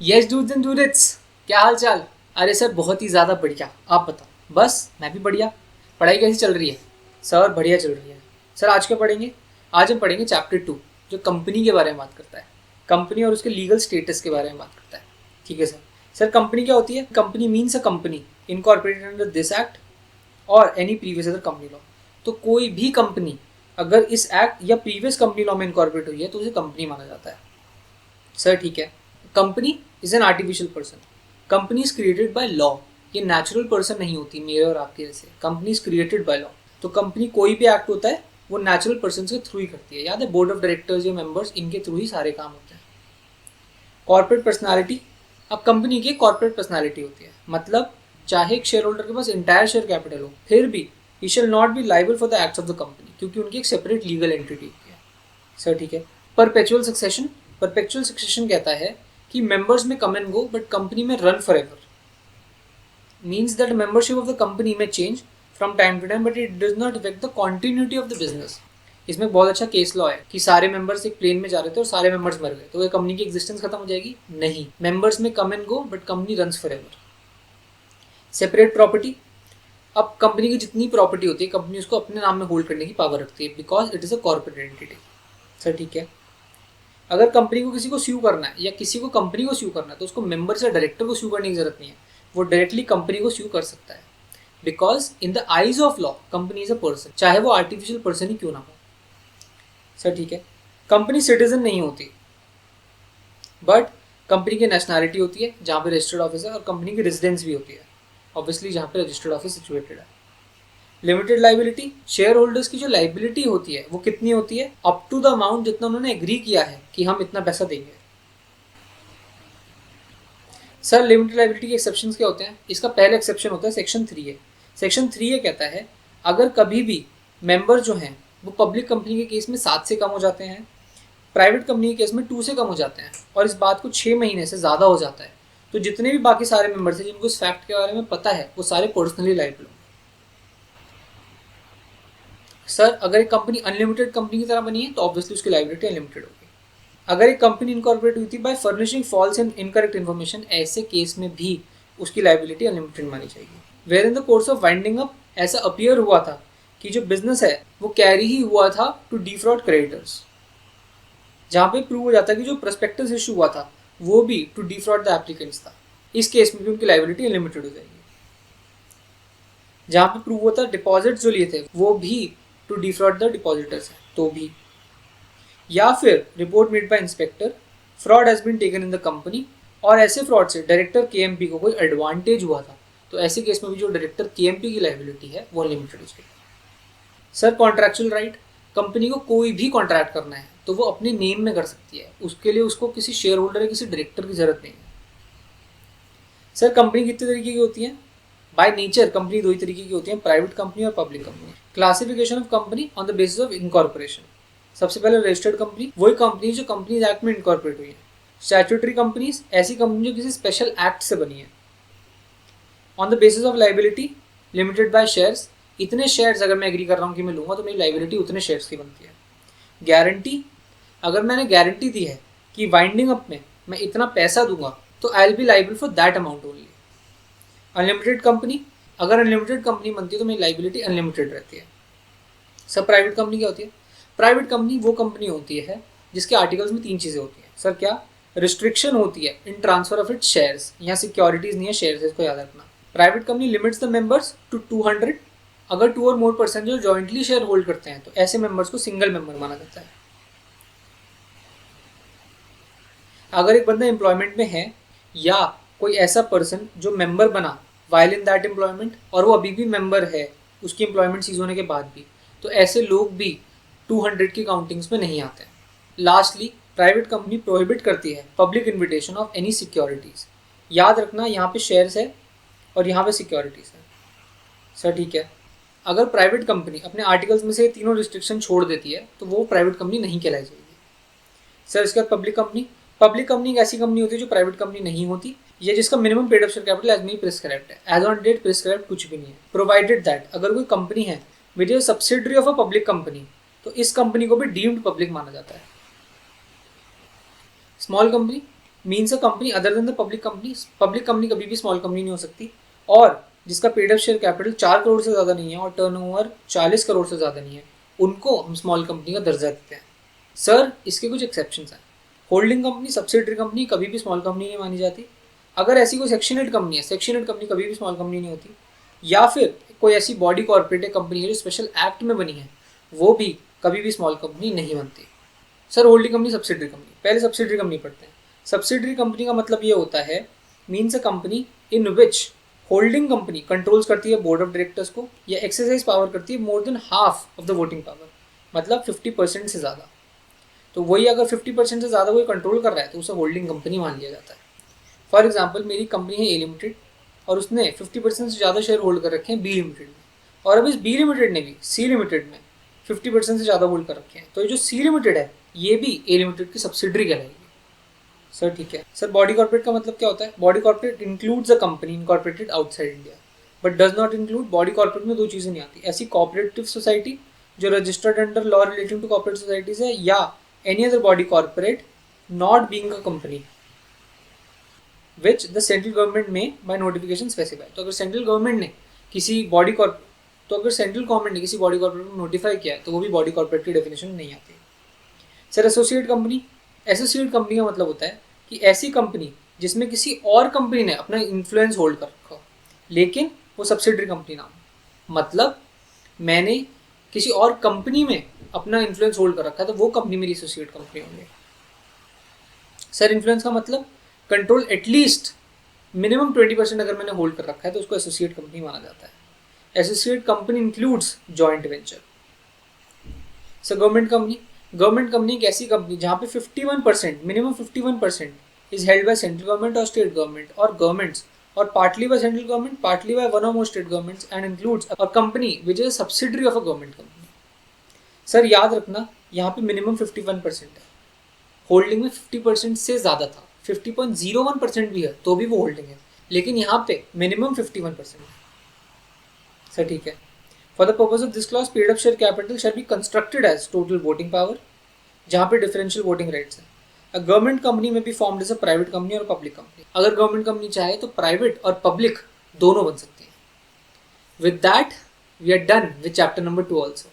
Yes dudes and डूडेट्स, क्या हाल चाल। अरे सर बहुत ही ज़्यादा बढ़िया, आप बताओ। बस मैं भी बढ़िया। पढ़ाई कैसी चल रही है? सर बढ़िया चल रही है। सर आज क्या पढ़ेंगे? आज हम पढ़ेंगे चैप्टर 2, जो कंपनी के बारे में बात करता है। कंपनी और उसके लीगल स्टेटस के बारे में बात करता है। ठीक है सर। सर कंपनी क्या होती है? Company means a company incorporated under this act और any previous other company law. तो कोई भी कंपनी अगर इस एक्ट या प्रीवियस कंपनी लॉ में इनकॉर्पोरेट हुई है तो उसे कंपनी माना जाता है। सर ठीक है। Company is an artificial person. Company is created by law. ये नेचुरल पर्सन नहीं होती मेरे और आपके जैसे। Company is created by law. तो कंपनी कोई भी एक्ट होता है वो नेचुरल पर्सन के थ्रू ही करती है। याद है, बोर्ड ऑफ डायरेक्टर्स या मेंबर्स, इनके थ्रू ही सारे काम होते हैं। Corporate personality. अब कंपनी की कॉर्पोरेट पर्सनालिटी होती है, मतलब चाहे एक शेयर होल्डर के पास इंटायर शेयर कैपिटल हो, फिर भी he shall not be liable for the acts of the company, क्योंकि उनकी एक सेपरेट लीगल एंटिटी होती है। सर ठीक है। Perpetual succession. परपेचुअल सक्सेशन कहता है कि मेंबर्स में come and go but company में run forever. Means that membership of the company में change from time to time but it does not affect the continuity of the business. इसमें बहुत अच्छा case law है कि सारे members एक plane में जा रहे थे और सारे मेंबर्स मर गए, तो कंपनी की एग्जिस्टेंस खत्म हो जाएगी? नहीं, मेंबर्स में come and go but company runs for ever. Separate property. अब कंपनी की जितनी प्रॉपर्टी होती है कंपनी उसको अपने नाम में होल्ड करने की पावर रखती है, because it is a corporate entity. Sir ठीक है। अगर कंपनी को किसी को स्यू करना है या किसी को कंपनी को स्यू करना है तो उसको मेंबर या डायरेक्टर को स्यू करने की जरूरत नहीं है, वो डायरेक्टली कंपनी को स्यू कर सकता है। Because in the eyes of law company is a person, चाहे वो आर्टिफिशियल पर्सन ही क्यों ना हो। सर ठीक है। कंपनी सिटीजन नहीं होती, बट कंपनी की नेशनैलिटी होती है जहाँ पे रजिस्टर्ड ऑफिस है, और कंपनी की रेजिडेंस भी होती है ऑब्वियसली जहाँ पे रजिस्टर्ड ऑफिस सिचुएटेड है। Limited liability. शेयर होल्डर्स की जो लाइबिलिटी होती है वो कितनी होती है? अप टू द अमाउंट जितना उन्होंने एग्री किया है कि हम इतना पैसा देंगे। सर लिमिटेड लाइबिलिटी के एक्सेप्शंस क्या होते हैं? इसका पहला एक्सेप्शन होता है सेक्शन 3A। सेक्शन 3A कहता है अगर कभी भी मेंबर जो हैं वो पब्लिक कंपनी के केस में 7 से कम हो जाते हैं, प्राइवेट कंपनी के केस में 2 से कम हो जाते हैं, और इस बात को 6 महीने से ज़्यादा हो जाता है, तो जितने भी बाकी सारे मेंबर्स हैं जिनको इस फैक्ट के बारे में पता है वो सारे पर्सनली लाइबल होंगे। सर अगर एक कंपनी अनलिमिटेड कंपनी की तरह बनी है तो ऑब्वियसली उसकी लाइबिलिटी अनलिमिटेड होगी। अगर एक कंपनी इनकॉर्पोरेट हुई थी by furnishing false and incorrect information, ऐसे केस में भी उसकी लाइबिलिटी अनलिमिटेड मानी जाएगी। Where in the course of winding up ऐसा अपीयर हुआ था कि जो बिजनेस है वो कैरी ही हुआ था टू डिफ्रॉड क्रेडिटर्स, जहाँ पे प्रूव हो जाता है कि जो प्रोस्पेक्टस इशू हुआ था वो भी टू डिफ्रॉड द एप्लीकेंट्स था, इस केस में भी उनकी लाइबिलिटी अनलिमिटेड हो जाएगी। जहाँ पे प्रूव होता है डिपॉजिट जो लिए थे वो भी टू डिफ्रॉड द डिपॉजिटर्स है तो भी, या फिर report made by inspector fraud has been taken in the company, और ऐसे फ्रॉड से डायरेक्टर केएमपी को कोई एडवांटेज हुआ था, तो ऐसे केस में भी जो डायरेक्टर केएमपी की लाइबिलिटी है वो अनलिमिटेड हो जाएगी। Sir contractual right. कंपनी को कोई भी कॉन्ट्रैक्ट करना है तो वो अपने नेम में कर सकती है, उसके लिए उसको किसी शेयर होल्डर या किसी डायरेक्टर की जरूरत नहीं है। सर कंपनी कितने तरीके की होती है? बाय नेचर कंपनी दो ही तरीके की होती है, प्राइवेट कंपनी और public company. Classification of company on the basis of incorporation. सबसे पहले रजिस्टर्ड कंपनी, वही कंपनी जो कंपनीज एक्ट में इनकॉर्पोरेट हुई है। स्टैट्यूटरी कंपनीज, ऐसी कंपनी जो किसी स्पेशल एक्ट से बनी है। On the basis of liability, limited by shares, इतने शेयर्स अगर मैं एग्री कर रहा हूँ कि मैं लूंगा तो मेरी लाइबिलिटी उतने शेयर्स की बनती है। गारंटी, अगर मैंने गारंटी दी है कि वाइंडिंग अप में मैं इतना पैसा दूंगा तो I will be liable for that amount only. Unlimited company, अगर अनलिमिटेड कंपनी बनती है तो मेरी लाइबिलिटी अनलिमिटेड रहती है। सब प्राइवेट कंपनी क्या होती है? प्राइवेट कंपनी वो कंपनी होती है जिसके आर्टिकल्स में 3 चीज़ें होती हैं। सर क्या? रिस्ट्रिक्शन होती है in transfer of it shares, यहाँ सिक्योरिटीज नहीं है, शेयर्स, इसको याद रखना। Private company limits the members to 200, अगर 2 और मोर पर्सन जो जॉइंटली शेयर होल्ड करते हैं तो ऐसे मेंबर्स को सिंगल मेंबर माना जाता है। अगर एक बंदा एम्प्लॉयमेंट में है या कोई ऐसा पर्सन जो मेंबर बना वाइल इन दैट एम्प्लॉयमेंट और वो अभी भी मेंबर है उसकी एम्प्लॉयमेंट सीज होने के बाद भी, तो ऐसे लोग भी 200 की काउंटिंग्स में नहीं आते हैं। लास्टली प्राइवेट कंपनी प्रोहिबिट करती है public invitation of any securities. याद रखना यहाँ पे शेयर्स है और यहाँ पे सिक्योरिटीज़ है। सर ठीक है। अगर प्राइवेट कंपनी अपने आर्टिकल्स में से तीनों रिस्ट्रिक्शन छोड़ देती है तो वो प्राइवेट कंपनी नहीं कहलाई जाएगी। सर इसके बाद पब्लिक कंपनी। पब्लिक कंपनी एक ऐसी कंपनी होती है जो प्राइवेट कंपनी नहीं होती, या जिसका minimum paid up share capital as may prescribed है। एज ऑन डेट प्रिस्क्राइब्ड कुछ भी नहीं है, प्रोवाइडेड दैट अगर कोई कंपनी है which is subsidiary of a public company तो इस कंपनी को भी डीम्ड पब्लिक माना जाता है। Small company, means a company other than the public company. Public company कभी भी स्मॉल कंपनी नहीं हो सकती, और जिसका paid up share capital 4 crore से ज़्यादा नहीं है और टर्नओवर 40 करोड़ से ज़्यादा नहीं है, उनको हम स्मॉल कंपनी का दर्जा देते हैं। सर इसके कुछ एक्सेप्शंस हैं। होल्डिंग कंपनी, सब्सिडरी कंपनी कभी भी स्मॉल कंपनी नहीं मानी जाती। अगर ऐसी कोई सेक्शन 8 कंपनी है, सेक्शन 8 कंपनी कभी भी स्मॉल कंपनी नहीं होती। या फिर कोई ऐसी बॉडी कॉर्पोरेट कंपनी है जो स्पेशल एक्ट में बनी है, वो भी कभी भी स्मॉल कंपनी नहीं बनती। Sir holding company, subsidiary company, पहले सब्सिडरी कंपनी पढ़ते हैं। सब्सिडरी कंपनी का मतलब ये होता है, means a company in which holding company controls करती है बोर्ड ऑफ डायरेक्टर्स को, या एक्सरसाइज पावर करती है more than half of the voting power, मतलब 50% से ज़्यादा। तो वही अगर 50% से ज़्यादा कोई कंट्रोल कर रहा है तो उसे होल्डिंग कंपनी मान लिया जाता है। फॉर एग्जाम्पल मेरी कंपनी है ए लिमिटेड, और उसने 50% से ज़्यादा शेयर होल्ड कर रखे हैं बी लिमिटेड में, और अब इस बी लिमिटेड ने भी सी लिमिटेड में 50% से ज़्यादा होल्ड कर रखे हैं, तो ये जो सी लिमिटेड है ये भी ए लिमिटेड की सब्सिडरी कहलाएगी। सर ठीक है। सर बॉडी कॉर्पोरेट का मतलब क्या होता है? Body corporate includes a company incorporated outside India, but does not include, body corporate में दो चीज़ें नहीं आती, ऐसी कॉर्पोरेटिव सोसाइटी जो registered under law relating to corporate societies है, या any other body corporate not being a company which the central government may by notification specify. तो अगर सेंट्रल गवर्नमेंट ने किसी बॉडी कॉर्पोरेट को नोटिफाई किया है तो वो भी बॉडी कॉर्पोरेट की डेफिनेशन नहीं आती। Sir associate company, associate company का मतलब होता है कि ऐसी कंपनी जिसमें किसी और कंपनी ने अपना इन्फ्लुएंस होल्ड कर रखा हो, लेकिन वो सब्सिडरी कंपनी ना हो। मतलब मैंने किसी और कंपनी में अपना इन्फ्लुएंस होल्ड कर रखा है तो वो कंपनी मेरी एसोसिएट कंपनी होंगी। सर इन्फ्लुएंस का मतलब कंट्रोल एटलीस्ट मिनिमम 20% अगर मैंने होल्ड कर रखा है तो उसको एसोसिएट कंपनी माना जाता है। Associate company includes joint venture. Sir government company एक ऐसी कंपनी जहाँ पे 51%, minimum 51% is held by central government और स्टेट गवर्नमेंट और गवर्नमेंट्स, और partly by central government, partly by one और more state governments, and includes a company which is a subsidiary of a government company. Sir याद रखना यहाँ पे minimum 51% है, holding में 50% से ज़्यादा था, 50.01% भी है तो भी वो होल्डिंग है, लेकिन यहाँ पे मिनिमम 51% है। सर ठीक है। For the purpose of this clause, paid up share capital shall be constructed as total voting power, जहाँ पे differential voting rights है। A government company may be formed as a private company और public company। अगर government company चाहे तो private और public दोनों बन सकती है। With that, we are done with chapter number 2 also.